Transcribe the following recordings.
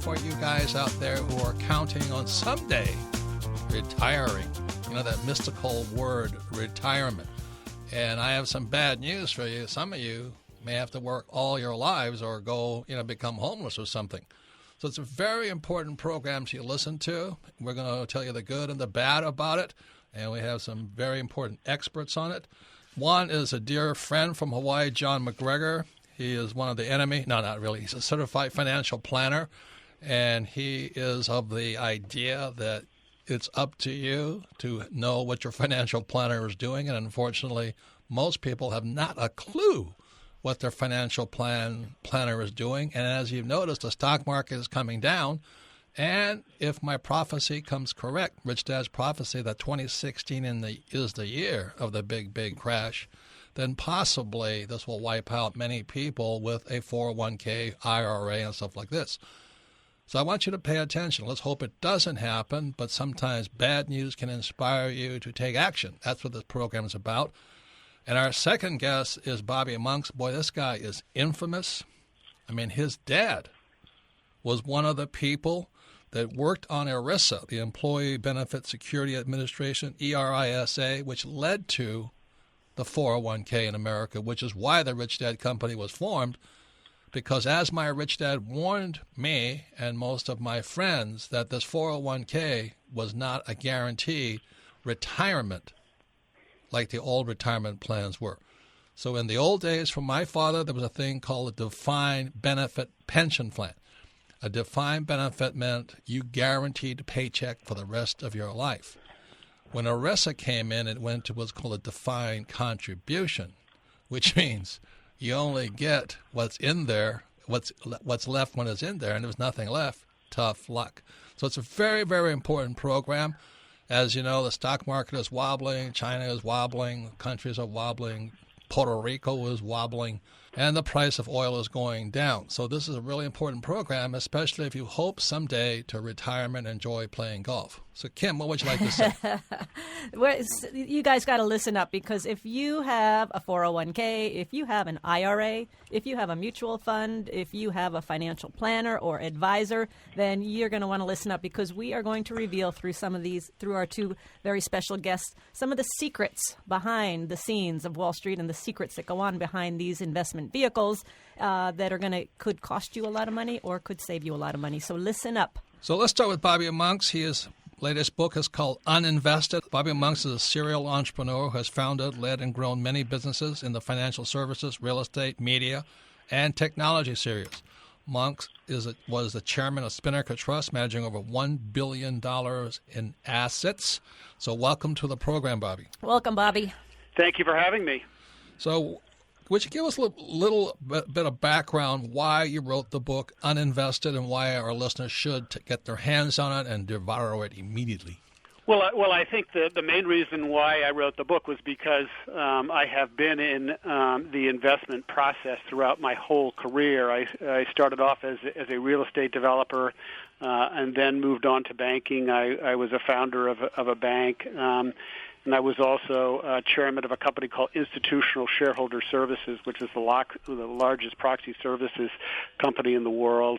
for you guys out there who are counting on someday retiring. You know, that mystical word, retirement. And I have some bad news for you. Some of you may have to work all your lives or go, become homeless or something. So it's a very important program to listen to. We're going to tell you the good and the bad about it, and we have some very important experts on it. One is a dear friend from Hawaii, John McGregor. He is one of the enemy. No, not really. He's a certified financial planner, and he is of the idea that it's up to you to know what your financial planner is doing, and unfortunately, most people have not a clue what their financial planner is doing. And as you've noticed, the stock market is coming down. And if my prophecy comes correct, Rich Dad's prophecy that 2016 is the year of the big crash, then possibly this will wipe out many people with a 401k, IRA, and stuff like this. So I want you to pay attention. Let's hope it doesn't happen, but sometimes bad news can inspire you to take action. That's what this program is about. And our second guest is Bobby Monks. Boy, this guy is infamous. I mean, his dad was one of the people that worked on ERISA, the Employee Benefit Security Administration, ERISA, which led to the 401k in America, which is why the Rich Dad Company was formed. Because as my rich dad warned me and most of my friends that this 401k was not a guaranteed retirement like the old retirement plans were. So in the old days, for my father, there was a thing called a defined benefit pension plan. A defined benefit meant you guaranteed a paycheck for the rest of your life. When ERISA came in, it went to what's called a defined contribution, which means you only get what's in there, what's left when it's in there, and there's nothing left. Tough luck. So it's a very, very important program. As you know, the stock market is wobbling, China is wobbling, countries are wobbling, Puerto Rico is wobbling, and the price of oil is going down. So this is a really important program, especially if you hope someday to retirement and enjoy playing golf. So, Kim, what would you like to say? Well, you guys got to listen up, because if you have a 401k, if you have an IRA, if you have a mutual fund, if you have a financial planner or advisor, then you're going to want to listen up, because we are going to reveal through through our two very special guests, some of the secrets behind the scenes of Wall Street and the secrets that go on behind these investment vehicles that could cost you a lot of money or could save you a lot of money. So listen up. So let's start with Bobby Monks. His latest book is called Uninvested. Bobby Monks is a serial entrepreneur who has founded, led, and grown many businesses in the financial services, real estate, media, and technology series. Monks was the chairman of Spinnaker Trust, managing over $1 billion in assets. So welcome to the program, Bobby. Welcome, Bobby. Thank you for having me. So would you give us a little bit of background why you wrote the book Uninvested and why our listeners should get their hands on it and devour it immediately? Well, I think the main reason why I wrote the book was because I have been in the investment process throughout my whole career. I started off as a real estate developer and then moved on to banking. I was a founder of a bank. And I was also chairman of a company called Institutional Shareholder Services, which is the largest proxy services company in the world.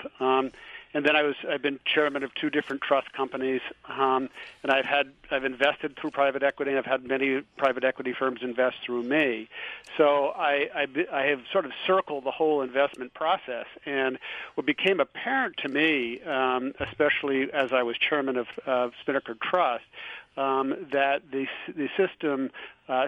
And then I've been chairman of two different trust companies, and I've invested through private equity, and I've had many private equity firms invest through me. So I have sort of circled the whole investment process, and what became apparent to me, especially as I was chairman of Spinnaker Trust, that the system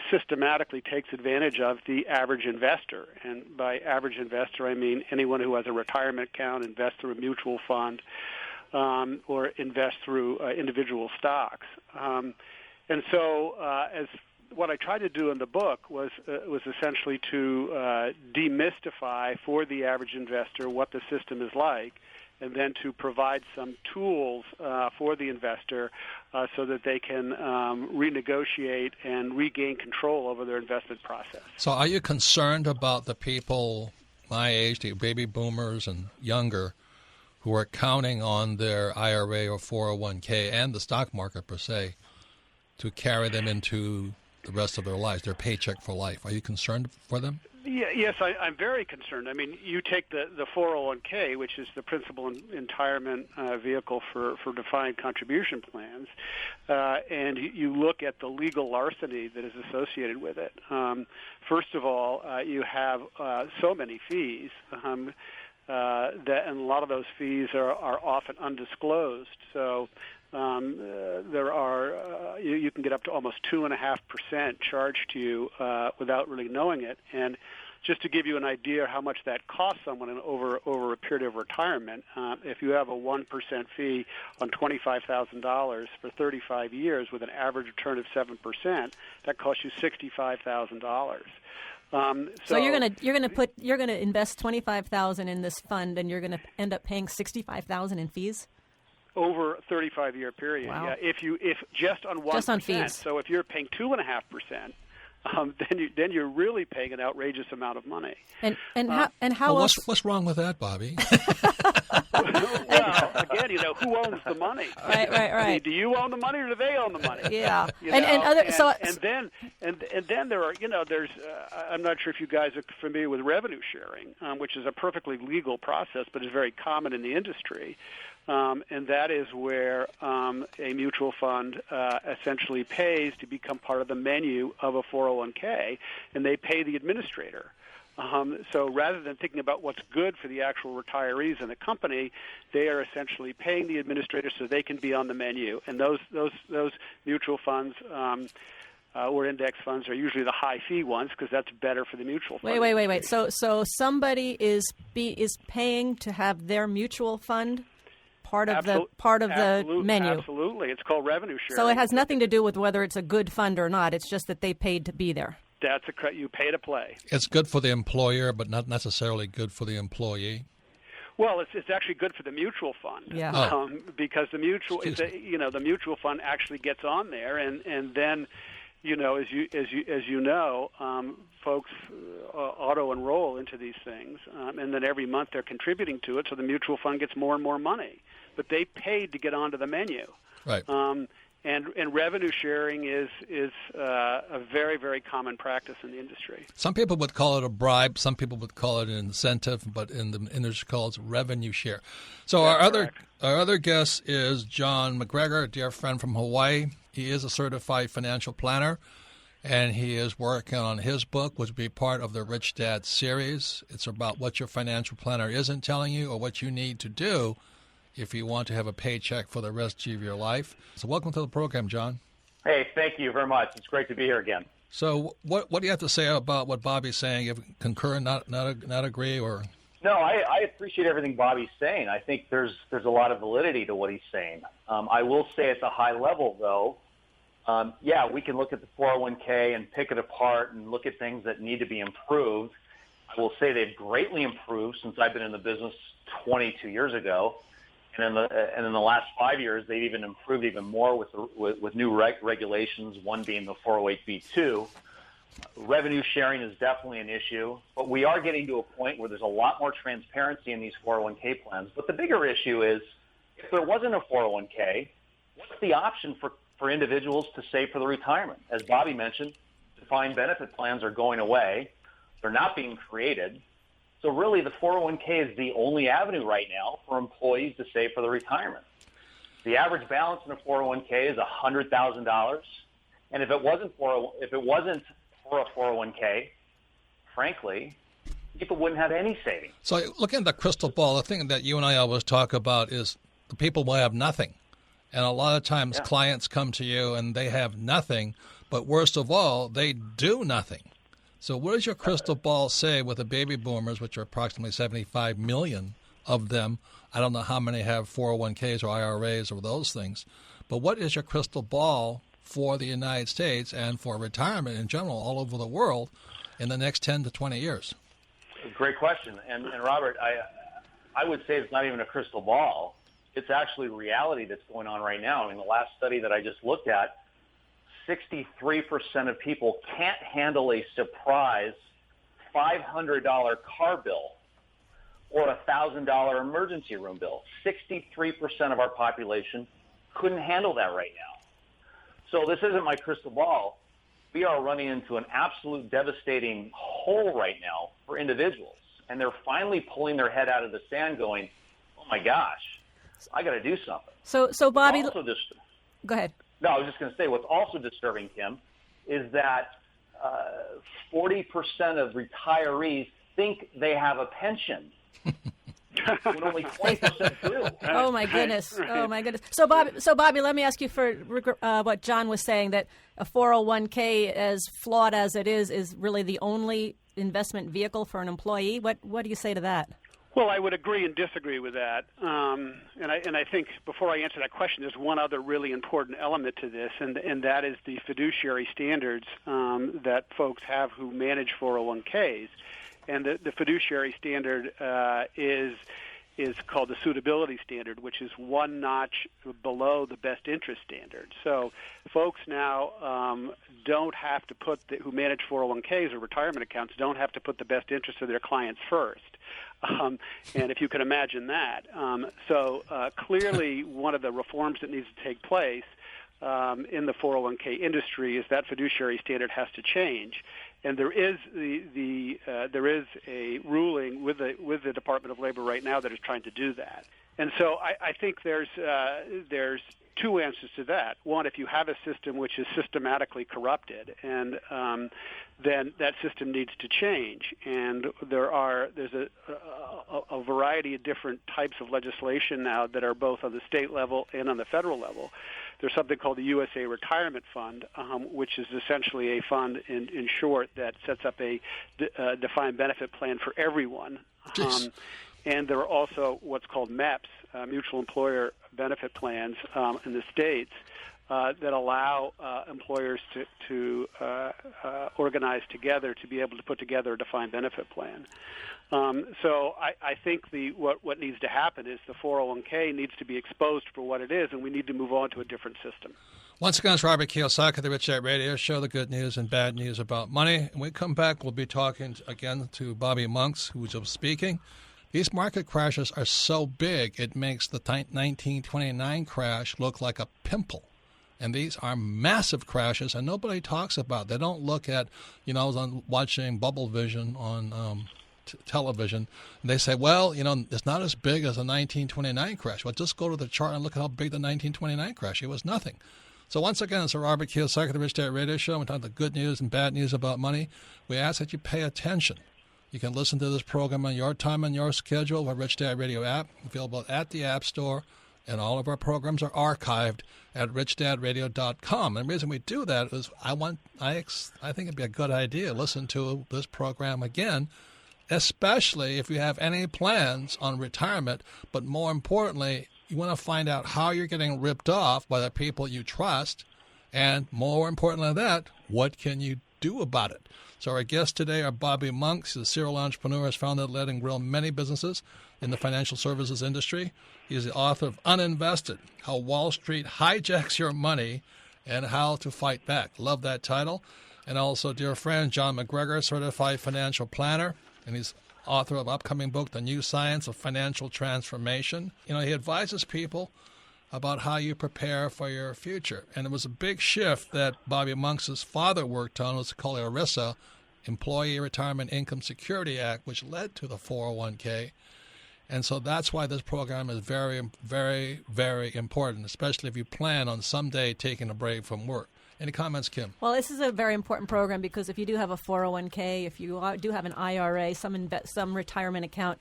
systematically takes advantage of the average investor. And by average investor, I mean anyone who has a retirement account, invests through a mutual fund, or invests through individual stocks. And so as what I tried to do in the book was essentially to demystify for the average investor what the system is like, and then to provide some tools for the investor so that they can renegotiate and regain control over their investment process. So are you concerned about the people my age, the baby boomers and younger, who are counting on their IRA or 401k and the stock market per se to carry them into the rest of their lives, their paycheck for life? Are you concerned for them? Yes, I'm very concerned. I mean, you take the 401k, which is the principal retirement vehicle for defined contribution plans, and you look at the legal larceny that is associated with it. First of all, you have so many fees, and a lot of those fees are often undisclosed. So there are you can get up to almost 2.5% charged to you without really knowing it. And just to give you an idea how much that costs someone over a period of retirement, if you have a 1% fee on $25,000 for 35 years with an average return of 7%, that costs you $65,000. So you're gonna invest $25,000 in this fund, and you're gonna end up paying $65,000 in fees over a 35-year period. Wow. Yeah, if just on 1%. Just on fees. So if you're paying 2.5%. Then you're really paying an outrageous amount of money. And how else? What's wrong with that, Bobby? Well, again, who owns the money? Right. Do you own the money, or do they own the money? Yeah. And then there are there's I'm not sure if you guys are familiar with revenue sharing, which is a perfectly legal process, but is very common in the industry. And that is where a mutual fund essentially pays to become part of the menu of a 401k, and they pay the administrator. So rather than thinking about what's good for the actual retirees and the company, they are essentially paying the administrator so they can be on the menu. And those mutual funds or index funds are usually the high fee ones because that's better for the mutual fund. Wait. So somebody is paying to have their mutual fund part of the menu. Absolutely. It's called revenue sharing. So it has nothing to do with whether it's a good fund or not. It's just that they paid to be there. You pay to play. It's good for the employer, but not necessarily good for the employee. Well, it's actually good for the mutual fund. Yeah. Because the mutual fund actually gets on there, and then as you know, folks auto enroll into these things, and then every month they're contributing to it, so the mutual fund gets more and more money. But they paid to get onto the menu. Right. And revenue sharing is a very, very common practice in the industry. Some people would call it a bribe. Some people would call it an incentive, but in the industry calls it revenue share. So our other guest is John McGregor, a dear friend from Hawaii. He is a certified financial planner, and he is working on his book, which will be part of the Rich Dad series. It's about what your financial planner isn't telling you or what you need to do if you want to have a paycheck for the rest of your life. So welcome to the program, John. Hey, thank you very much. It's great to be here again. So what do you have to say about what Bobby's saying? You concur, not agree, or? No, I appreciate everything Bobby's saying. I think there's a lot of validity to what he's saying. I will say at the high level, though, we can look at the 401k and pick it apart and look at things that need to be improved. I will say they've greatly improved since I've been in the business 22 years ago. And in the last 5 years, they've even improved even more with new regulations, one being the 408b2. Revenue sharing is definitely an issue, but we are getting to a point where there's a lot more transparency in these 401k plans. But the bigger issue is, if there wasn't a 401k, what's the option for individuals to save for the retirement? As Bobby mentioned, defined benefit plans are going away. They're not being created. So really, the 401k is the only avenue right now for employees to save for the retirement. The average balance in a 401k is $100,000, and if it wasn't for a 401k, frankly, people wouldn't have any savings. So looking at the crystal ball, the thing that you and I always talk about is the people will have nothing. And a lot of times clients come to you and they have nothing, but worst of all, they do nothing. So what does your crystal ball say with the baby boomers, which are approximately 75 million of them? I don't know how many have 401ks or IRAs or those things, but what is your crystal ball for the United States and for retirement in general all over the world in the next 10 to 20 years? Great question. And Robert, I would say it's not even a crystal ball. It's actually reality that's going on right now. In the last study that I just looked at, 63% of people can't handle a surprise $500 car bill or a $1,000 emergency room bill. 63% of our population couldn't handle that right now. So this isn't my crystal ball, we are running into an absolute devastating hole right now for individuals. And they're finally pulling their head out of the sand going, oh, my gosh, I got to do something. So Bobby, go ahead. No, I was just going to say what's also disturbing, Kim, is that 40% of retayees think they have a pension. When only 20% do. Oh my goodness! Oh my goodness! So Bobby, let me ask you for what John was saying, that a 401k, as flawed as it is really the only investment vehicle for an employee. What do you say to that? Well, I would agree and disagree with that, and I think before I answer that question, there's one other really important element to this, and that is the fiduciary standards that folks have who manage 401ks. And the fiduciary standard is called the Suitability Standard, which is one notch below the best interest standard. So folks now don't have to who manage 401ks or retirement accounts don't have to put the best interest of their clients first. And if you can imagine that. So clearly one of the reforms that needs to take place in the 401k industry is that fiduciary standard has to change. And there is there is a ruling with the Department of Labor right now that is trying to do that. And so I think there's two answers to that. One, if you have a system which is systematically corrupted, and then that system needs to change. And there's a variety of different types of legislation now that are both on the state level and on the federal level. There's something called the USA Retirement Fund, which is essentially a fund, in short, that sets up a defined benefit plan for everyone. And there are also what's called MEPs, mutual employer benefit plans in the states that allow employers to organize together to be able to put together a defined benefit plan. So I think what needs to happen is the 401k needs to be exposed for what it is, and we need to move on to a different system. Once again, it's Robert Kiyosaki, the Rich Dad Radio Show, the good news and bad news about money. And when we come back, we'll be talking again to Bobby Monks, who's speaking. These market crashes are so big, it makes the 1929 crash look like a pimple. And these are massive crashes, and nobody talks about. They don't look at, I was watching Bubble Vision on television, and they say, well, it's not as big as a 1929 crash. Well, just go to the chart and look at how big the 1929 crash. It was nothing. So once again, it's a Robert Kiyosaki, the Rich Dad Radio Show. We're talking the good news and bad news about money. We ask that you pay attention. You can listen to this program on your time and your schedule with Rich Dad Radio app, available at the App Store, and all of our programs are archived at richdadradio.com. And the reason we do that is I think it'd be a good idea to listen to this program again, especially if you have any plans on retirement, but more importantly, you want to find out how you're getting ripped off by the people you trust, and more importantly than that, what can you do about it? So our guests today are Bobby Monks. He's a serial entrepreneur, has founded, led, and grown many businesses in the financial services industry. He is the author of Uninvested, How Wall Street Hijacks Your Money and How to Fight Back. Love that title. And also, dear friend, John McGregor, certified financial planner, and he's author of upcoming book, The New Science of Financial Transformation. He advises people about how you prepare for your future. And it was a big shift that Bobby Monks' father worked on, was called ERISA, Employee Retirement Income Security Act, which led to the 401k. And so that's why this program is very, very, very important, especially if you plan on someday taking a break from work. Any comments, Kim? Well, this is a very important program because if you do have a 401k, if you do have an IRA, some retirement account,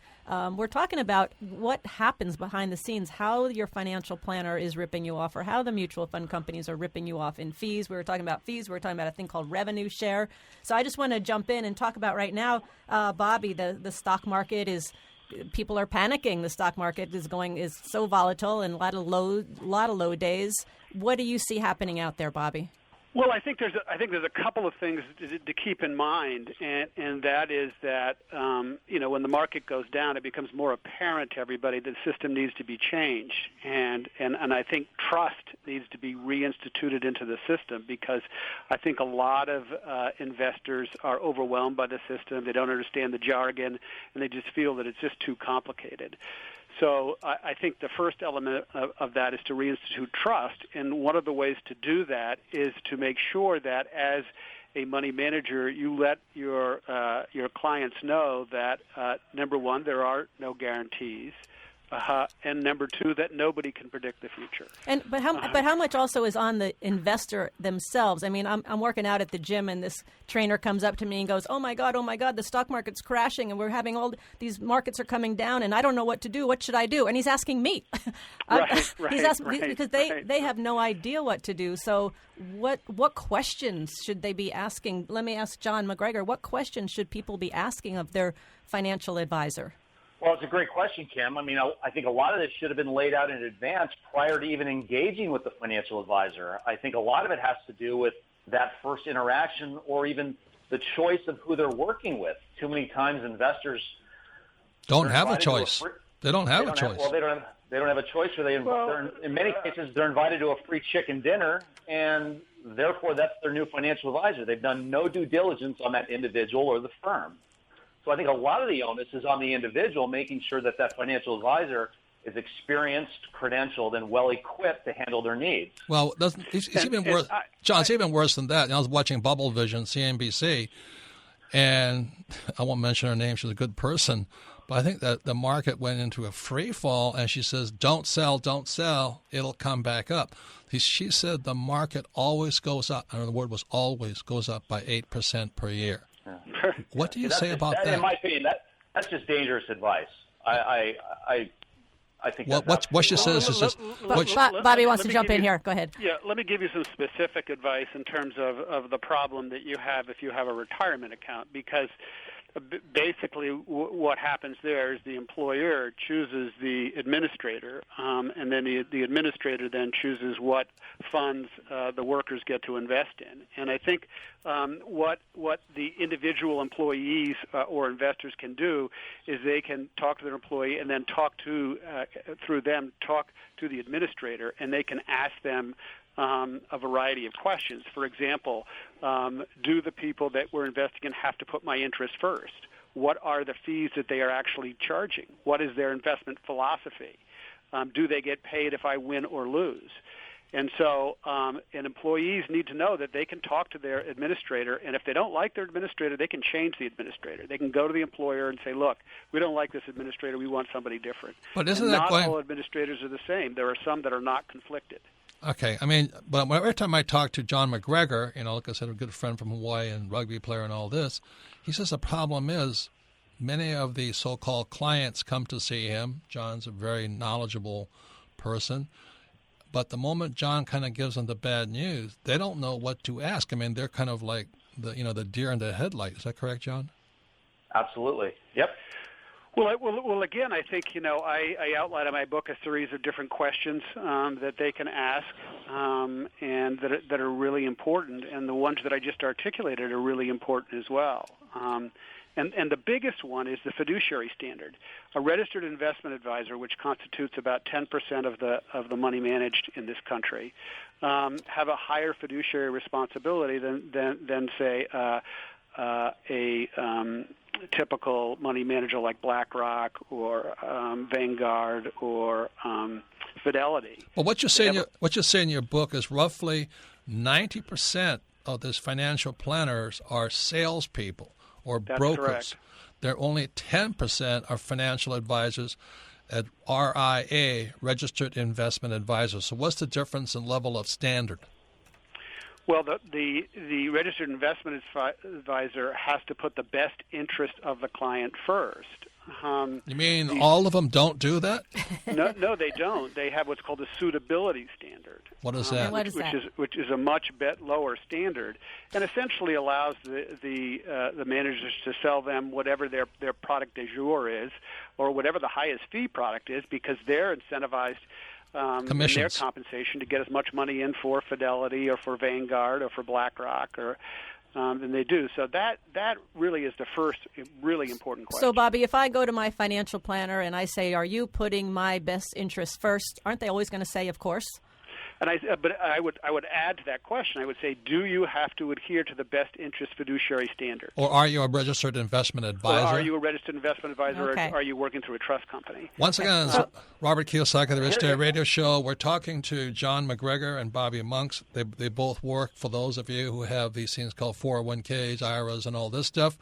we're talking about what happens behind the scenes, how your financial planner is ripping you off or how the mutual fund companies are ripping you off in fees. We were talking about fees. We were talking about a thing called revenue share. So I just want to jump in and talk about right now, Bobby, the stock market is... People are panicking. The stock market is so volatile and a lot of low days. What do you see happening out there, Bobby? Well, I think there's a couple of things to keep in mind, and that is that when the market goes down, it becomes more apparent to everybody that the system needs to be changed, and I think trust needs to be reinstituted into the system because I think a lot of investors are overwhelmed by the system. They don't understand the jargon, and they just feel that it's just too complicated. So I think the first element of that is to reinstitute trust, and one of the ways to do that is to make sure that as a money manager, you let your clients know that number one, there are no guarantees, and number two, that nobody can predict the future. But how much also is on the investor themselves? I mean, I'm working out at the gym, and this trainer comes up to me and goes, "Oh my God, the stock market's crashing, and we're having all these markets are coming down, and I don't know what to do. What should I do?" And he's asking me. He's asking because they have no idea what to do. So what questions should they be asking? Let me ask John McGregor. What questions should people be asking of their financial advisor? Well, it's a great question, Kim. I mean, I think a lot of this should have been laid out in advance prior to even engaging with the financial advisor. I think a lot of it has to do with that first interaction or even the choice of who they're working with. Too many times investors don't have a choice. They don't have a choice. They don't have a choice. In many cases, they're invited to a free chicken dinner, and therefore that's their new financial advisor. They've done no due diligence on that individual or the firm. So I think a lot of the onus is on the individual, making sure that financial advisor is experienced, credentialed, and well-equipped to handle their needs. Well, it's even worse. John, it's even worse than that. I was watching Bubble Vision, CNBC, and I won't mention her name. She's a good person. But I think that the market went into a free fall, and she says, don't sell, it'll come back up. She said the market always goes up, and the word was always, goes up by 8% per year. Yeah. What do you say about that? In my opinion, that's just dangerous advice. I think what she says is just... Bobby wants to jump in here. Go ahead. Yeah, let me give you some specific advice in terms of the problem that you have if you have a retirement account, because basically what happens there is the employer chooses the administrator, and then the administrator then chooses what funds the workers get to invest in. And I think what the individual employees or investors can do is they can talk to their employee and then talk to the administrator, and they can ask them a variety of questions. For example, do the people that we're investing in have to put my interest first? What are the fees that they are actually charging? What is their investment philosophy? Do they get paid if I win or lose? And so employees need to know that they can talk to their administrator, and if they don't like their administrator, they can change the administrator. They can go to the employer and say, look, we don't like this administrator. We want somebody different. But not all administrators are the same. There are some that are not conflicted. Okay, I mean, but every time I talk to John McGregor, like I said, a good friend from Hawaii and rugby player and all this, he says the problem is many of the so-called clients come to see him. John's a very knowledgeable person. But the moment John kind of gives them the bad news, they don't know what to ask. I mean, they're kind of like the deer in the headlights. Is that correct, John? Absolutely. Yep. Well, again, I think, I outline in my book a series of different questions that they can ask and that are really important, and the ones that I just articulated are really important as well. And the biggest one is the fiduciary standard. A registered investment advisor, which constitutes about 10% of the money managed in this country, have a higher fiduciary responsibility than say, a typical money manager like BlackRock or Vanguard or Fidelity. Well, what you say in your book is roughly 90% of these financial planners are salespeople or brokers. Correct. They're only 10% are financial advisors at RIA, Registered Investment Advisors. So what's the difference in level of standard? Well, the registered investment advisor has to put the best interest of the client first. You mean all of them don't do that? No, they don't. They have what's called a Suitability Standard. What is that? Which is a much lower standard, and essentially allows the managers to sell them whatever their product du jour is, or whatever the highest fee product is, because they're incentivized in their compensation to get as much money in for Fidelity or for Vanguard or for BlackRock than they do. So that really is the first really important question. So, Bobby, if I go to my financial planner and I say, are you putting my best interest first, aren't they always going to say, of course? But I would add to that question. I would say, do you have to adhere to the best interest fiduciary standard? Or are you a registered investment advisor? Or are you a registered investment advisor, Okay. or are you working through a trust company? Once again, it's Robert Kiyosaki of the Rich Dad Radio Show. We're talking to John McGregor and Bobby Monks. They both work for those of you who have these things called 401ks, IRAs, and all this stuff.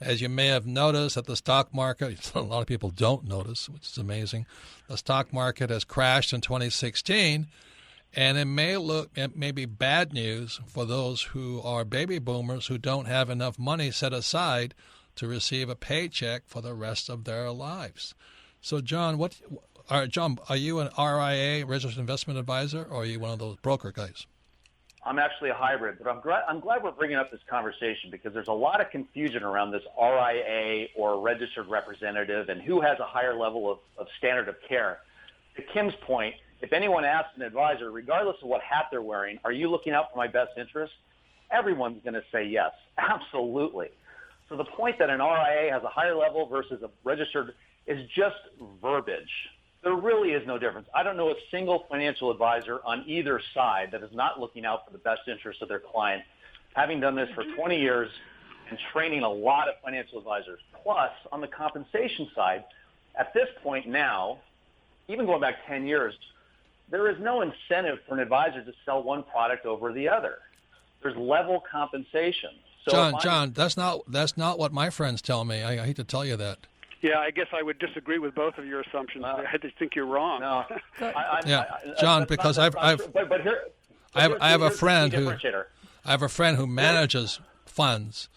As you may have noticed at the stock market, a lot of people don't notice, which is amazing. The stock market has crashed in 2016, and it may be bad news for those who are baby boomers who don't have enough money set aside to receive a paycheck for the rest of their lives. So, John, are you an RIA, registered investment advisor, or are you one of those broker guys? I'm actually a hybrid, but I'm glad we're bringing up this conversation because there's a lot of confusion around this RIA or registered representative and who has a higher level of standard of care. To Kim's point, if anyone asks an advisor, regardless of what hat they're wearing, are you looking out for my best interest? Everyone's going to say yes, absolutely. So the point that an RIA has a higher level versus a registered is just verbiage. There really is no difference. I don't know a single financial advisor on either side that is not looking out for the best interest of their client. Having done this for 20 years and training a lot of financial advisors. Plus, on the compensation side, at this point now, even going back 10 years, there is no incentive for an advisor to sell one product over the other. There's level compensation. So John, that's not what my friends tell me. I hate to tell you that. Yeah, I guess I would disagree with both of your assumptions. I just think you're wrong. No, John, because I have a friend who manages funds,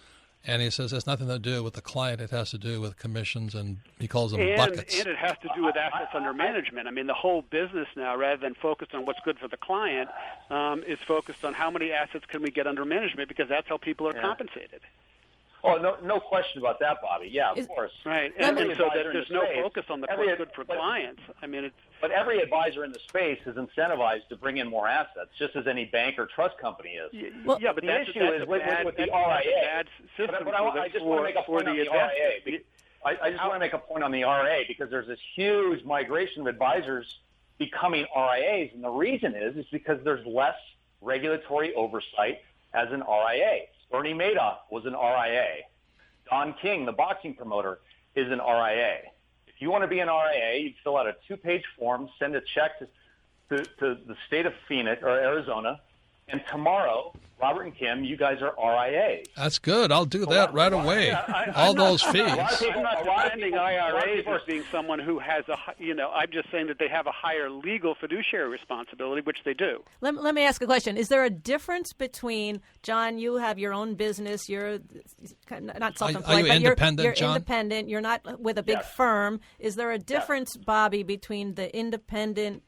and he says it's nothing to do with the client. It has to do with commissions, and he calls them buckets. And it has to do with assets under management. I mean, the whole business now, rather than focused on what's good for the client, is focused on how many assets can we get under management, because that's how people are compensated. Oh, no question about that, Bobby. Yeah, of course. Right, and so there's no focus on what's good for clients. I mean, but every advisor in the space is incentivized to bring in more assets, just as any bank or trust company is. But the issue is with the RIA. But I just want to make a point on the RIA. I just want to make a point on the RIA because there's this huge migration of advisors becoming RIAs, and the reason is because there's less regulatory oversight as an RIA. Bernie Madoff was an RIA. Don King, the boxing promoter, is an RIA. If you want to be an RIA, you fill out a 2-page form, send a check to the state of Phoenix or Arizona, and tomorrow, Robert and Kim, you guys are RIAs. That's good. I'll do that right away. All those fees. I'm not defending IRAs as being someone who has I'm just saying that they have a higher legal fiduciary responsibility, which they do. Let me ask a question. Is there a difference between, John, you have your own business, you're not self-employed, are you but independent, you're John? independent, you're not with a big firm. Is there a difference, Bobby, between the independent,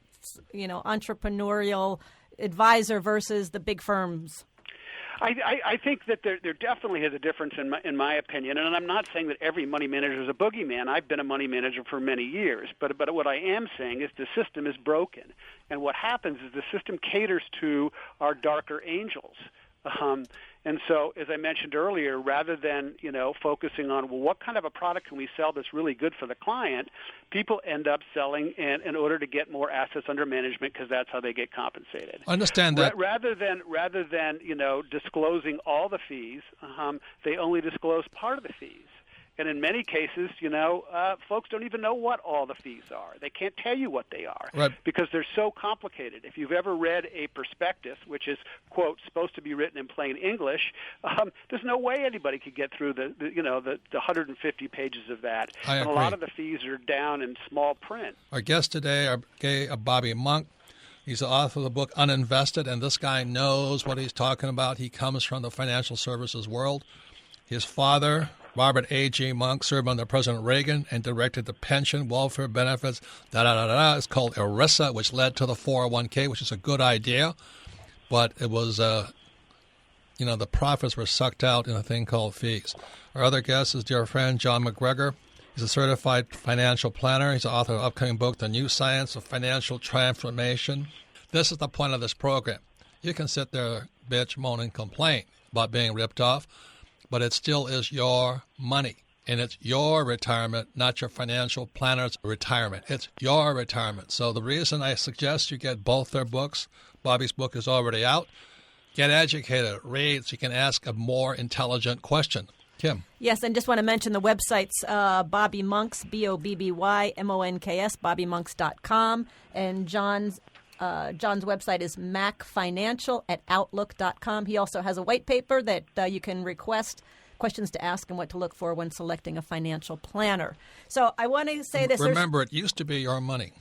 entrepreneurial advisor versus the big firms? I think that there definitely is a difference in my opinion, and I'm not saying that every money manager is a boogeyman. I've been a money manager for many years, but what I am saying is the system is broken, and what happens is the system caters to our darker angels. And so, as I mentioned earlier, rather than focusing on what kind of a product can we sell that's really good for the client, people end up selling in order to get more assets under management because that's how they get compensated. I understand that. Rather than disclosing all the fees, they only disclose part of the fees. And in many cases, folks don't even know what all the fees are. They can't tell you what they are because they're so complicated. If you've ever read a prospectus, which is, quote, supposed to be written in plain English, there's no way anybody could get through the 150 pages of that. And a lot of the fees are down in small print. Our guest today is Bobby Monk. He's the author of the book Uninvested, and this guy knows what he's talking about. He comes from the financial services world. His father, Robert A.G. Monk, served under President Reagan and directed the pension, welfare benefits, It's called ERISA, which led to the 401k, which is a good idea. But it was, the profits were sucked out in a thing called fees. Our other guest is dear friend John McGregor. He's a certified financial planner. He's the author of the upcoming book, The New Science of Financial Transformation. This is the point of this program. You can sit there, bitch, moan, and complain about being ripped off, but it still is your money, and it's your retirement, not your financial planner's retirement. It's your retirement. So the reason I suggest you get both their books, Bobby's book is already out. Get educated, read, so you can ask a more intelligent question. Kim. Yes, and just want to mention the websites, Bobby Monks, BOBBYMONKS, BobbyMonks.com, and John's website is macfinancial@outlook.com. He also has a white paper that you can request questions to ask and what to look for when selecting a financial planner. So I want to say this. Remember, it used to be your money.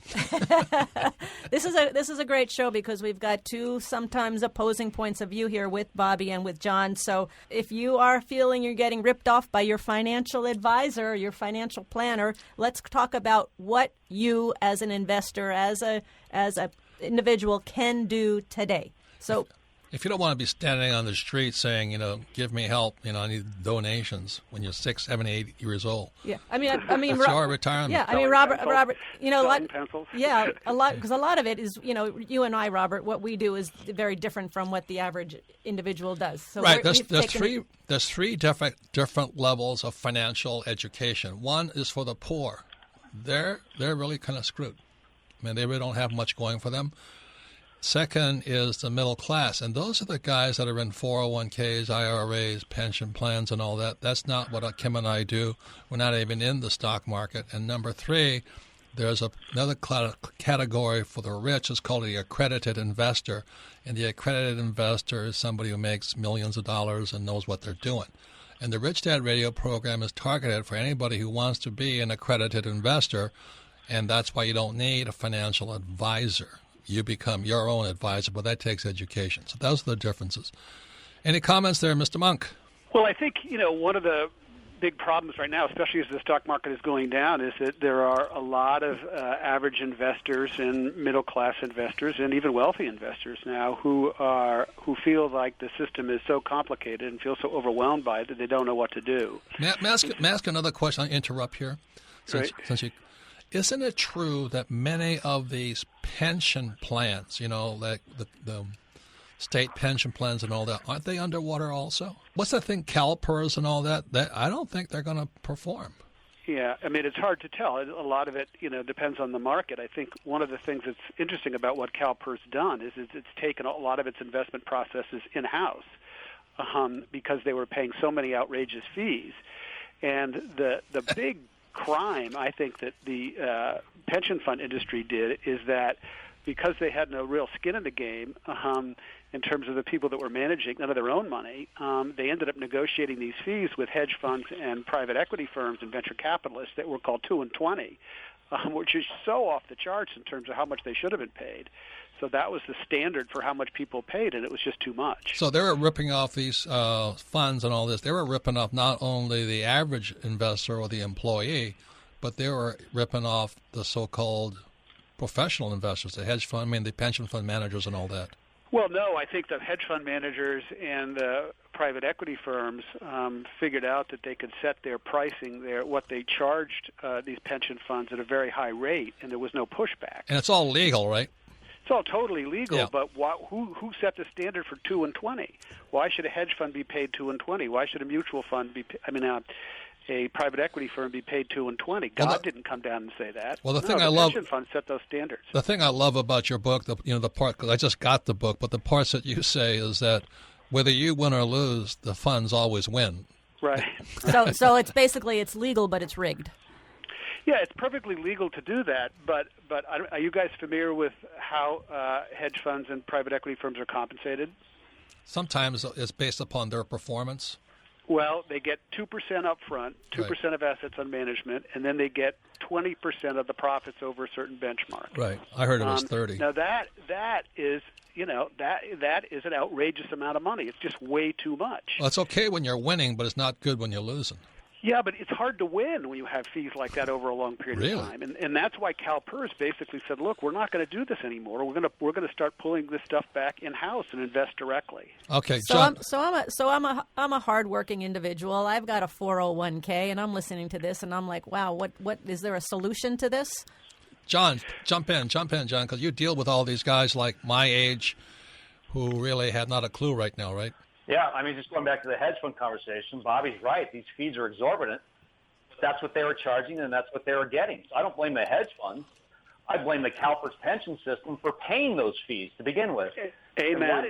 This is a great show because we've got two sometimes opposing points of view here with Bobby and with John. So if you are feeling you're getting ripped off by your financial advisor, your financial planner, let's talk about what you as an investor, as a individual can do today. So if you don't want to be standing on the street saying, give me help, I need donations when you're 6, 7, 8 years old. Yeah, I mean, it's your retirement. Yeah, I mean, Robert, a lot. Yeah, a lot, because a lot of it is, you and I, Robert, what we do is very different from what the average individual does. So right. There's three different levels of financial education. One is for the poor. They're really kind of screwed. I mean, they really don't have much going for them. Second is the middle class, and those are the guys that are in 401ks, IRAs, pension plans, and all that. That's not what Kim and I do. We're not even in the stock market. And number three, there's another category for the rich. It's called the accredited investor, and the accredited investor is somebody who makes millions of dollars and knows what they're doing. And the Rich Dad Radio program is targeted for anybody who wants to be an accredited investor, and that's why you don't need a financial advisor. You become your own advisor, but that takes education. So those are the differences. Any comments there, Mr. Monk? Well, I think, one of the big problems right now, especially as the stock market is going down, is that there are a lot of average investors and middle-class investors and even wealthy investors now who feel like the system is so complicated and feel so overwhelmed by it that they don't know what to do. May I ask another question? I'll interrupt here. Isn't it true that many of these pension plans, like the state pension plans and all that, aren't they underwater also? What's that thing, CalPERS and all that? I don't think they're going to perform. Yeah, I mean, it's hard to tell. A lot of it, depends on the market. I think one of the things that's interesting about what CalPERS done is it's taken a lot of its investment processes in-house because they were paying so many outrageous fees. And the big crime I think that the pension fund industry did is that because they had no real skin in the game in terms of the people that were managing none of their own money, they ended up negotiating these fees with hedge funds and private equity firms and venture capitalists that were called 2 and 20, which is so off the charts in terms of how much they should have been paid. So that was the standard for how much people paid, and it was just too much. So they were ripping off these funds and all this. They were ripping off not only the average investor or the employee, but they were ripping off the so-called professional investors, the hedge fund, the pension fund managers and all that. Well, no, I think the hedge fund managers and the private equity firms figured out that they could set their pricing, what they charged these pension funds at a very high rate, and there was no pushback. And it's all legal, right? It's all totally legal, yeah. But who set the standard for 2 and 20? Why should a hedge fund be paid 2 and 20? Why should a mutual fund be? A private equity firm be paid 2 and 20? God didn't come down and say that. Well, the pension funds set those standards. The thing I love about your book, the part, because I just got the book, but the parts that you say is that whether you win or lose, the funds always win. Right. So it's basically it's legal, but it's rigged. Yeah, it's perfectly legal to do that, but are you guys familiar with how hedge funds and private equity firms are compensated? Sometimes it's based upon their performance. Well, they get 2% up front, 2% of assets on management, and then they get 20% of the profits over a certain benchmark. Right. I heard it was 30. Now that is that is an outrageous amount of money. It's just way too much. Well, it's okay when you're winning, but it's not good when you're losing. Yeah, but it's hard to win when you have fees like that over a long period really? of time, and that's why CalPERS basically said, "Look, we're not going to do this anymore. We're going to start pulling this stuff back in house and invest directly." Okay, John. I'm a hardworking individual. I've got a 401k, and I'm listening to this, and I'm like, "Wow, what is there a solution to this?" John, jump in, John, because you deal with all these guys like my age, who really have not a clue right now, right? Yeah, just going back to the hedge fund conversation, Bobby's right. These fees are exorbitant. That's what they were charging, and that's what they were getting. So I don't blame the hedge funds. I blame the CalPERS pension system for paying those fees to begin with. Amen. And why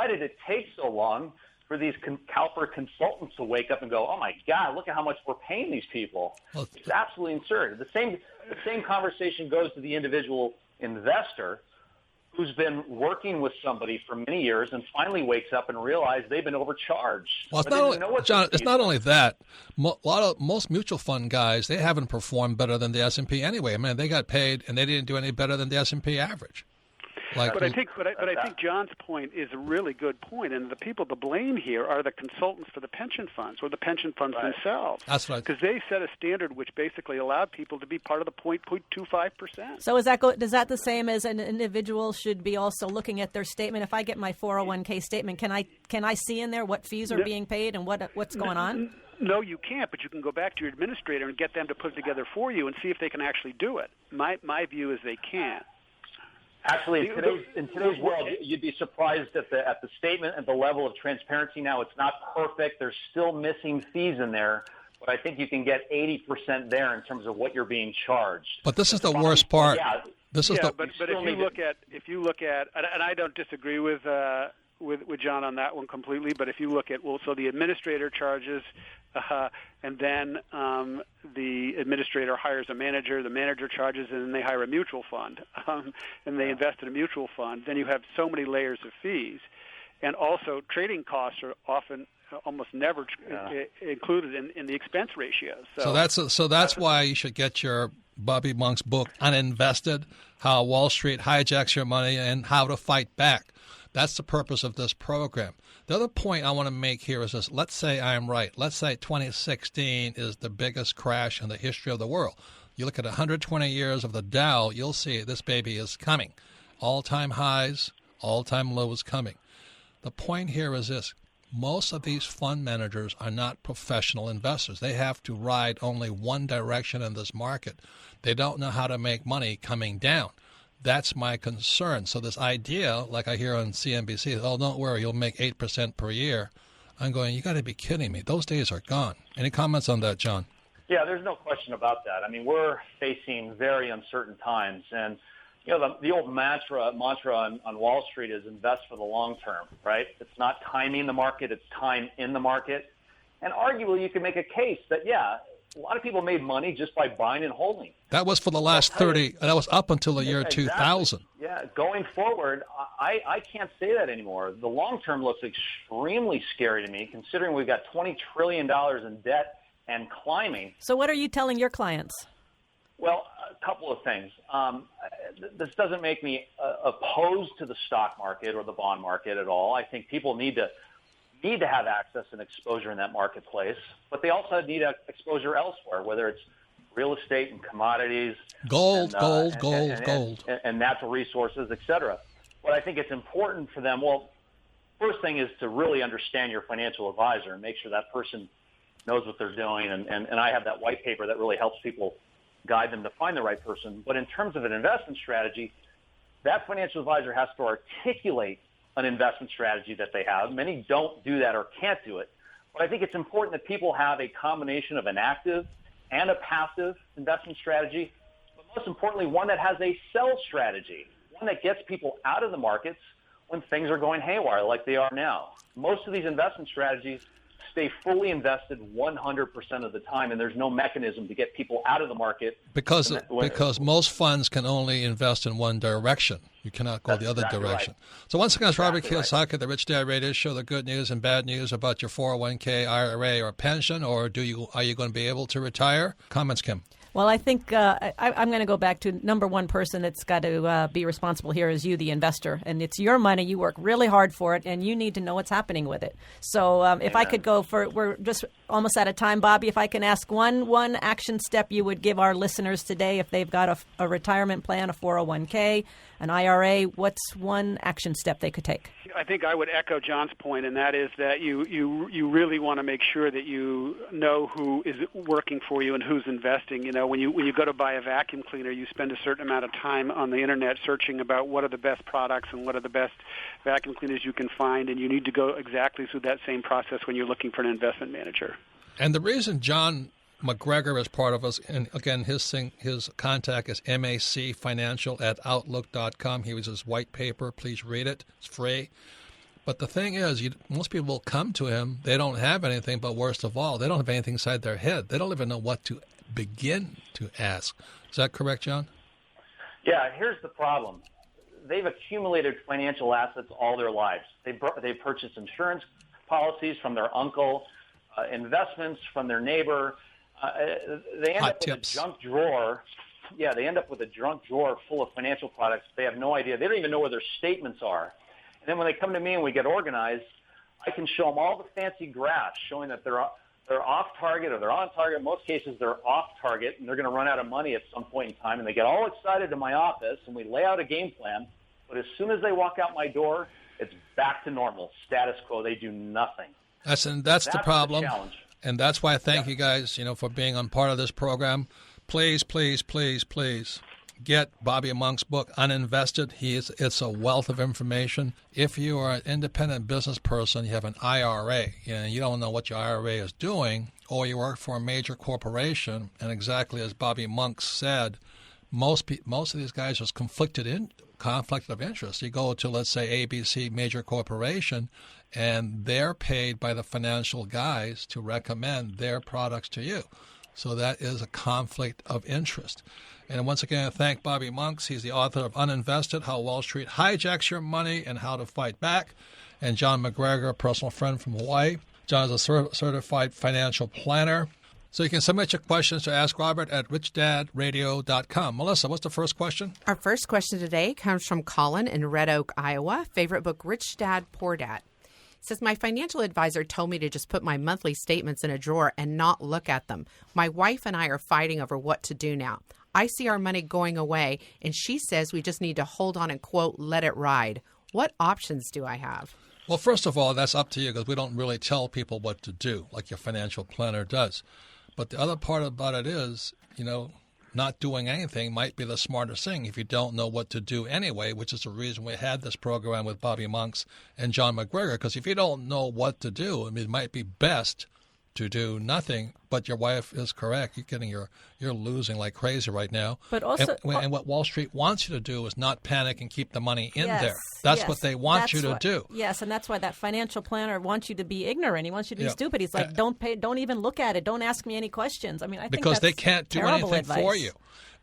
did it take so long for these CalPERS consultants to wake up and go, oh my God, look at how much we're paying these people? It's absolutely absurd. The same conversation goes to the individual investor who's been working with somebody for many years and finally wakes up and realizes they've been overcharged. Well, it's not only, John, it's not only that. Most mutual fund guys, they haven't performed better than the S&P anyway. I mean, they got paid and they didn't do any better than the S&P average. But I think John's point is a really good point, and the people to blame here are the consultants for the pension funds or the pension funds themselves. That's right. Because they set a standard which basically allowed people to be part of the 0.25%. So is that the same as an individual should be also looking at their statement? If I get my 401k statement, can I see in there what fees are being paid and what's going on? No, you can't, but you can go back to your administrator and get them to put it together for you and see if they can actually do it. My view is they can't. Actually, in today's world, you'd be surprised at the statement and the level of transparency now. It's not perfect. There's still missing fees in there, but I think you can get 80% there in terms of what you're being charged. But this is the worst part. Yeah, but if you look at, and I don't disagree with John on that one completely, but if you look at, so the administrator charges, and then the administrator hires a manager, the manager charges, and then they hire a mutual fund, and they invest in a mutual fund, then you have so many layers of fees. And also trading costs are often almost never included in the expense ratios. So that's why you should get your Bobby Monk's book, Uninvested, How Wall Street Hijacks Your Money and How to Fight Back. That's the purpose of this program. The other point I want to make here is this. Let's say I'm right. Let's say 2016 is the biggest crash in the history of the world. You look at 120 years of the Dow, you'll see this baby is coming. All-time highs, all-time lows coming. The point here is this. Most of these fund managers are not professional investors. They have to ride only one direction in this market. They don't know how to make money coming down. That's my concern. So this idea, like I hear on CNBC, oh, don't worry, you'll make 8% per year. I'm going, you got to be kidding me. Those days are gone. Any comments on that, John? Yeah, there's no question about that. I mean, we're facing very uncertain times. And, you know, the old mantra on Wall Street is invest for the long term, right? It's not timing the market, it's time in the market. And arguably, you can make a case that, a lot of people made money just by buying and holding. That was for the last 30. That was up until the year 2000. Yeah, going forward, I can't say that anymore. The long term looks extremely scary to me, considering we've got $20 trillion in debt and climbing. So what are you telling your clients? Well, a couple of things. This doesn't make me opposed to the stock market or the bond market at all. I think people need to have access and exposure in that marketplace, but they also need exposure elsewhere, whether it's real estate and commodities, gold, and natural resources, et cetera. But I think it's important for them. Well, first thing is to really understand your financial advisor and make sure that person knows what they're doing. And I have that white paper that really helps people guide them to find the right person. But in terms of an investment strategy, that financial advisor has to articulate an investment strategy that they have. Many don't do that or can't do it. But I think it's important that people have a combination of an active and a passive investment strategy, but most importantly, one that has a sell strategy, one that gets people out of the markets when things are going haywire like they are now. Most of these investment strategies stay fully invested 100% of the time, and there's no mechanism to get people out of the market. Because most funds can only invest in one direction. You cannot go the other direction. Right. So once again, it's Robert Kiyosaki at the Rich Dad Radio Show, the good news and bad news about your 401k, IRA, or pension, or are you going to be able to retire? Comments, Kim? Well, I think I'm going to go back to number one person that's got to be responsible here is you, the investor. And it's your money. You work really hard for it, and you need to know what's happening with it. So if I could go we're just almost out of time, Bobby, if I can ask one action step you would give our listeners today if they've got a retirement plan, a 401k, an IRA, what's one action step they could take? I think I would echo John's point, and that is that you really want to make sure that you know who is working for you and who's investing. You know, when you go to buy a vacuum cleaner, you spend a certain amount of time on the internet searching about what are the best products and what are the best vacuum cleaners you can find, and you need to go exactly through that same process when you're looking for an investment manager. And the reason John McGregor is part of us. And again, his contact is macfinancial@outlook.com. He was his white paper. Please read it. It's free. But the thing is, most people will come to him. They don't have anything, but worst of all, they don't have anything inside their head. They don't even know what to begin to ask. Is that correct, John? Yeah, here's the problem. They've accumulated financial assets all their lives. They purchased insurance policies from their uncle, investments from their neighbor. They end up with a junk drawer. Yeah, they end up with a junk drawer full of financial products. They have no idea. They don't even know where their statements are. And then when they come to me and we get organized, I can show them all the fancy graphs showing that they're off target or they're on target. In most cases, they're off target, and they're going to run out of money at some point in time. And they get all excited in my office, and we lay out a game plan. But as soon as they walk out my door, it's back to normal, status quo. They do nothing. That's the problem. The challenge. And that's why I thank you guys, for being on part of this program. Please, please, please, please get Bobby Monk's book, Uninvested. It's a wealth of information. If you are an independent business person, you have an IRA, you don't know what your IRA is doing, or you work for a major corporation, and exactly as Bobby Monk said, most of these guys are conflict of interest. You go to, let's say, ABC major corporation, and they're paid by the financial guys to recommend their products to you. So that is a conflict of interest. And once again, I thank Bobby Monks. He's the author of Uninvested, How Wall Street Hijacks Your Money and How to Fight Back. And John McGregor, a personal friend from Hawaii. John is a certified financial planner. So you can submit your questions to Ask Robert at richdadradio.com. Melissa, what's the first question? Our first question today comes from Colin in Red Oak, Iowa. Favorite book, Rich Dad, Poor Dad. It says, my financial advisor told me to just put my monthly statements in a drawer and not look at them. My wife and I are fighting over what to do now. I see our money going away, and she says we just need to hold on and, quote, let it ride. What options do I have? Well, first of all, that's up to you because we don't really tell people what to do like your financial planner does. But the other part about it is, not doing anything might be the smartest thing if you don't know what to do anyway, which is the reason we had this program with Bobby Monks and John McGregor. Because if you don't know what to do, it might be best to do nothing. But your wife is correct. You're losing like crazy right now. But also, and what Wall Street wants you to do is not panic and keep the money in there. That's what they want you to do. Yes, and that's why that financial planner wants you to be ignorant. He wants you to be stupid. He's like, don't even look at it. Don't ask me any questions. I think because they can't do anything advice for you.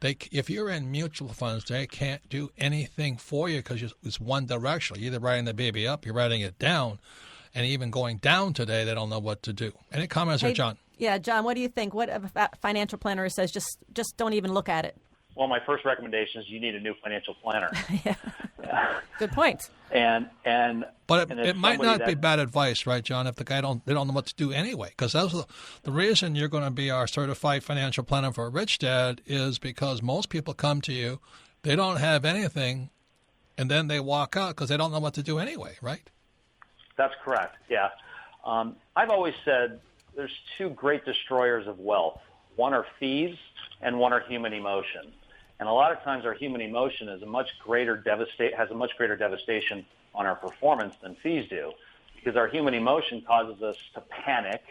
If you're in mutual funds, they can't do anything for you because it's one direction. You're either writing the baby up, you're writing it down. And even going down today, they don't know what to do. Any comments there, John? Yeah, John, what do you think? What if a financial planner says just don't even look at it? Well, my first recommendation is you need a new financial planner. Good point. But it might not be bad advice, right, John, if the guy they don't know what to do anyway. Because that's the reason you're going to be our certified financial planner for Rich Dad is because most people come to you, they don't have anything, and then they walk out because they don't know what to do anyway, right? That's correct, yeah. I've always said there's two great destroyers of wealth. One are fees and one are human emotion. And a lot of times our human emotion is has a much greater devastation on our performance than fees do because our human emotion causes us to panic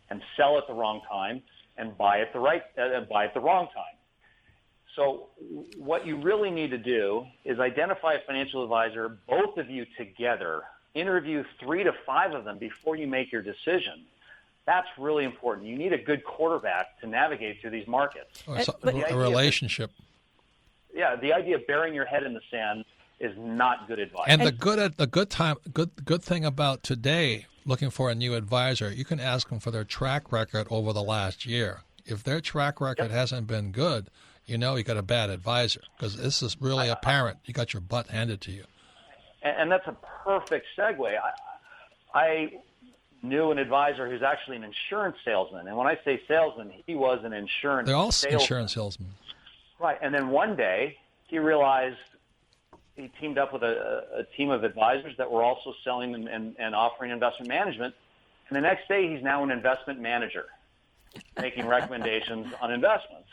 and sell at the wrong time and buy at the wrong time. So what you really need to do is identify a financial advisor, both of you together. Interview 3 to 5 of them before you make your decision. That's really important. You need a good quarterback to navigate through these markets. A relationship. The idea of burying your head in the sand is not good advice. And the good thing about today, looking for a new advisor, you can ask them for their track record over the last year. If their track record hasn't been good, you got a bad advisor because this is really apparent. You got your butt handed to you. And that's a perfect segue. I knew an advisor who's actually an insurance salesman. And when I say salesman, he was an insurance salesman. They're all insurance salesmen. Right. And then one day he realized he teamed up with a team of advisors that were also selling and offering investment management. And the next day he's now an investment manager making recommendations on investments.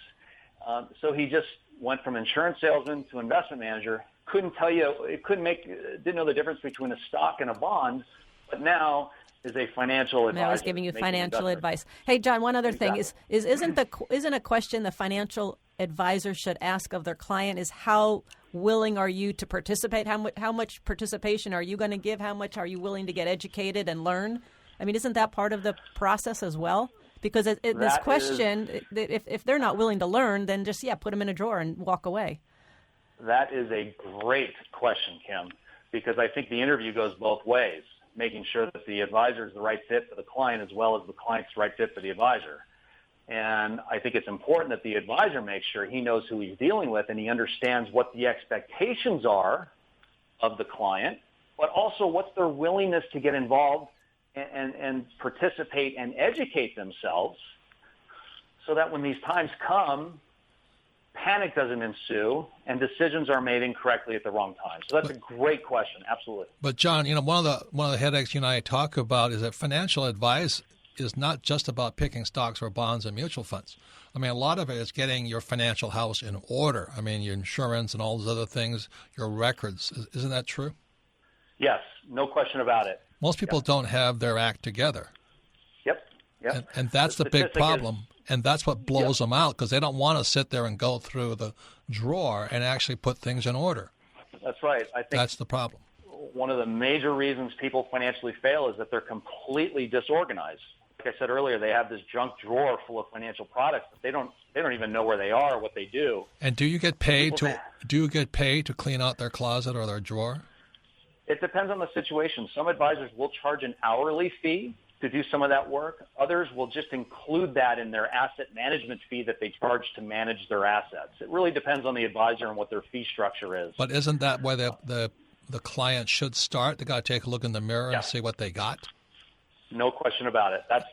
So he just went from insurance salesman to investment manager. Didn't know the difference between a stock and a bond, but now is a financial advisor. I was giving you making financial investments. advice. Hey, John, one other thing Exactly. isn't a question the financial advisor should ask of their client is how willing are you to participate? How much participation are you going to give? How much are you willing to get educated and learn? I mean, isn't that part of the process as well? Because this question, if they're not willing to learn, then just put them in a drawer and walk away. That is a great question, Kim, because I think the interview goes both ways, making sure that the advisor is the right fit for the client as well as the client's the right fit for the advisor. And I think it's important that the advisor makes sure he knows who he's dealing with and he understands what the expectations are of the client, but also what's their willingness to get involved and participate and educate themselves so that when these times come, panic doesn't ensue and decisions are made incorrectly at the wrong time. So that's a great question. Absolutely. But John, one of the headaches you and I talk about is that financial advice is not just about picking stocks or bonds and mutual funds. I mean, a lot of it is getting your financial house in order. I mean, your insurance and all those other things, your records. Isn't that true? Yes, no question about it. Most people don't have their act together. Yep. And that's the big problem. And that's what blows them out because they don't want to sit there and go through the drawer and actually put things in order. That's right. I think that's the problem. One of the major reasons people financially fail is that they're completely disorganized. Like I said earlier, they have this junk drawer full of financial products, but they don't even know where they are or what they do. And do you get paid to clean out their closet or their drawer? It depends on the situation. Some advisors will charge an hourly fee to do some of that work. Others will just include that in their asset management fee that they charge to manage their assets. It really depends on the advisor and what their fee structure is. But isn't that where the client should start? They got to take a look in the mirror and see what they got? No question about it. That's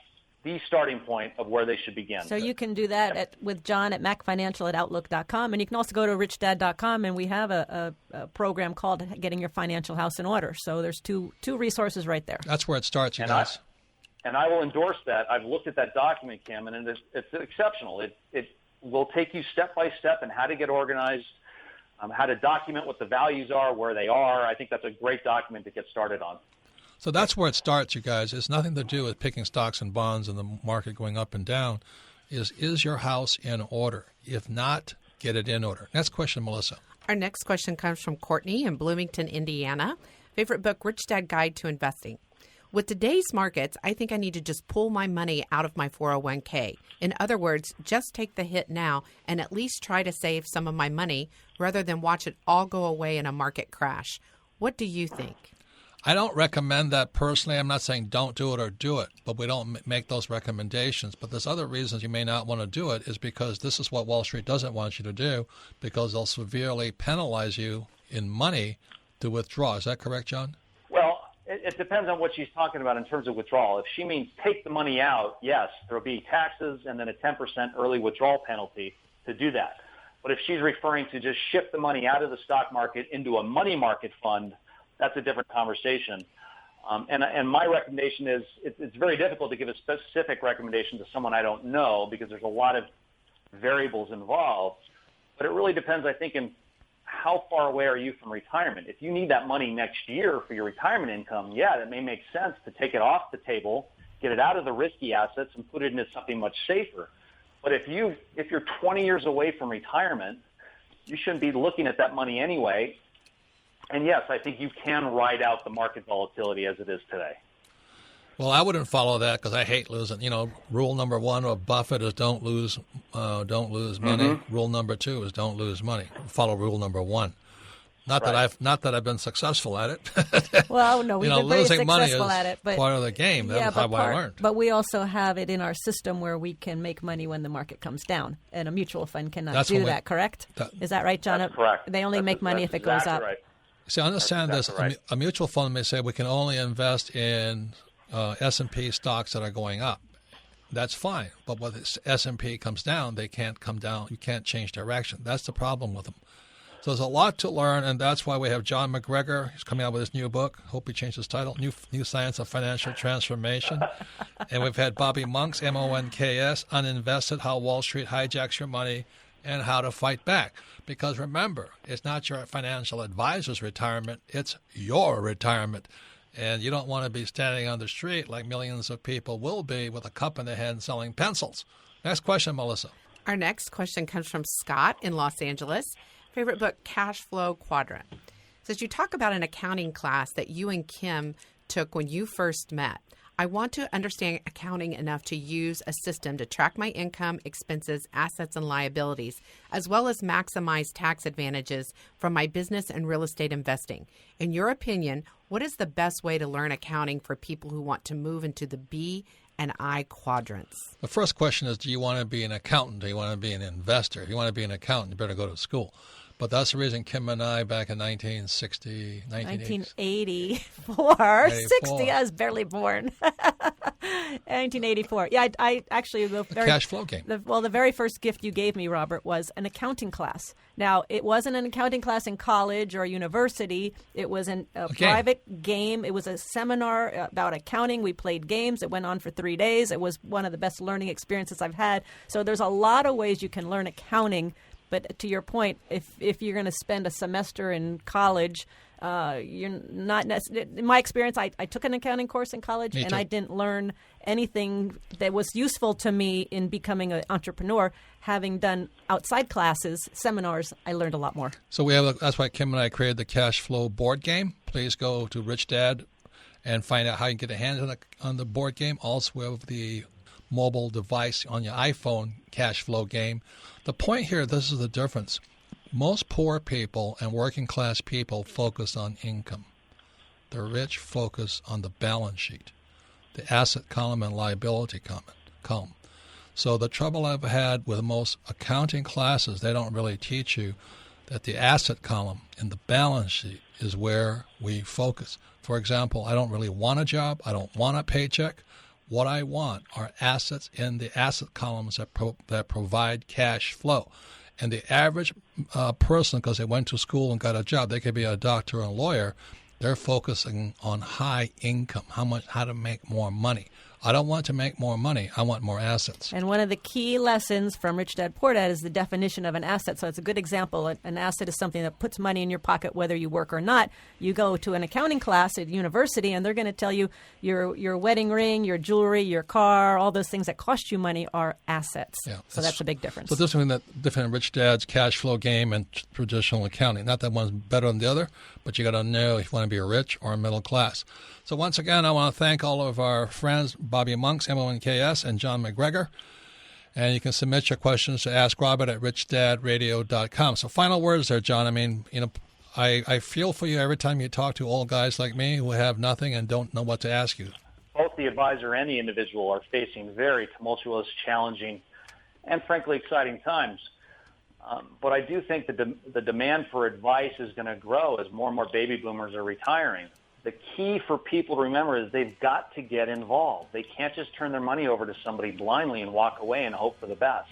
the starting point of where they should begin. So you can do that with John at macfinancial@outlook.com, and you can also go to richdad.com, and we have a program called Getting Your Financial House in Order. So there's two resources right there. That's where it starts, you guys. And I will endorse that. I've looked at that document, Kim, and it's exceptional. It will take you step by step in how to get organized, how to document what the values are, where they are. I think that's a great document to get started on. So that's where it starts, you guys. It's nothing to do with picking stocks and bonds and the market going up and down. Is your house in order? If not, get it in order. Next question, Melissa. Our next question comes from Courtney in Bloomington, Indiana. Favorite book, Rich Dad Guide to Investing. With today's markets, I think I need to just pull my money out of my 401k. In other words, just take the hit now and at least try to save some of my money rather than watch it all go away in a market crash. What do you think? I don't recommend that personally. I'm not saying don't do it or do it, but we don't make those recommendations. But there's other reasons you may not want to do it is because this is what Wall Street doesn't want you to do because they'll severely penalize you in money to withdraw. Is that correct, John? Well, it depends on what she's talking about in terms of withdrawal. If she means take the money out, yes, there will be taxes and then a 10% early withdrawal penalty to do that. But if she's referring to just shift the money out of the stock market into a money market fund, that's a different conversation. And my recommendation is it's very difficult to give a specific recommendation to someone I don't know because there's a lot of variables involved. But it really depends, I think, in how far away are you from retirement. If you need that money next year for your retirement income, yeah, that may make sense to take it off the table, get it out of the risky assets, and put it into something much safer. But if you're 20 years away from retirement, you shouldn't be looking at that money anyway. And yes, I think you can ride out the market volatility as it is today. Well, I wouldn't follow that because I hate losing. Rule number one of Buffett is don't lose money. Mm-hmm. Rule number two is don't lose money. Follow rule number one. Not that I've been successful at it. Well, no, we've been pretty successful at it. But part of the game. That's how I learned. But we also have it in our system where we can make money when the market comes down, and a mutual fund cannot do that. Correct? Is that right, John? That's correct. They only make money if it goes up. Right. See, understand this. Right. A mutual fund may say we can only invest in S&P stocks that are going up. That's fine. But when the S&P comes down, they can't come down. You can't change direction. That's the problem with them. So there's a lot to learn, and that's why we have John McGregor. He's coming out with his new book. Hope he changed his title, New Science of Financial Transformation. And we've had Bobby Monk's, MONKS, Uninvested, How Wall Street Hijacks Your Money, and How to Fight Back. Because remember, it's not your financial advisor's retirement, it's your retirement. And you don't want to be standing on the street like millions of people will be with a cup in their hand selling pencils. Next question, Melissa. Our next question comes from Scott in Los Angeles. Favorite book, Cash Flow Quadrant. It says, you talk about an accounting class that you and Kim took when you first met. I want to understand accounting enough to use a system to track my income, expenses, assets, and liabilities, as well as maximize tax advantages from my business and real estate investing. In your opinion, what is the best way to learn accounting for people who want to move into the B and I quadrants? The first question is, do you want to be an accountant? Do you want to be an investor? If you want to be an accountant, you better go to school. But that's the reason Kim and I, back in 1984, 60, I was barely born. 1984. Yeah, I actually, the cash flow game. The very first gift you gave me, Robert, was an accounting class. Now, it wasn't an accounting class in college or university. It was a private game. It was a seminar about accounting. We played games. It went on for 3 days. It was one of the best learning experiences I've had. So there's a lot of ways you can learn accounting. But to your point, if you're going to spend a semester in college, you're not necessarily. In my experience, I took an accounting course in college, and I didn't learn anything that was useful to me in becoming an entrepreneur. Having done outside classes, seminars, I learned a lot more. So that's why Kim and I created the Cash Flow board game. Please go to Rich Dad and find out how you can get a hand on the board game. Also, we have the mobile device on your iPhone Cash Flow game. The point here, this is the difference. Most poor people and working class people focus on income. The rich focus on the balance sheet, the asset column and liability column. So the trouble I've had with most accounting classes, they don't really teach you that the asset column in the balance sheet is where we focus. For example, I don't really want a job. I don't want a paycheck. What I want are assets in the asset columns that provide cash flow. And the average person, because they went to school and got a job, they could be a doctor or a lawyer, they're focusing on high income, how to make more money. I don't want to make more money. I want more assets. And one of the key lessons from Rich Dad Poor Dad is the definition of an asset. So it's a good example. An asset is something that puts money in your pocket whether you work or not. You go to an accounting class at university, and they're going to tell you your wedding ring, your jewelry, your car, all those things that cost you money are assets. Yeah, so that's a big difference. So this is the difference in Rich Dad's cash flow game and traditional accounting. Not that one's better than the other, but you got to know if you want to be rich or middle class. So once again, I want to thank all of our friends, Bobby Monks, MONKS, and John McGregor. And you can submit your questions to AskRobert@richdadradio.com. So final words there, John. I mean, I feel for you every time you talk to old guys like me who have nothing and don't know what to ask you. Both the advisor and the individual are facing very tumultuous, challenging, and frankly exciting times. But I do think that the demand for advice is going to grow as more and more baby boomers are retiring. The key for people to remember is they've got to get involved. They can't just turn their money over to somebody blindly and walk away and hope for the best.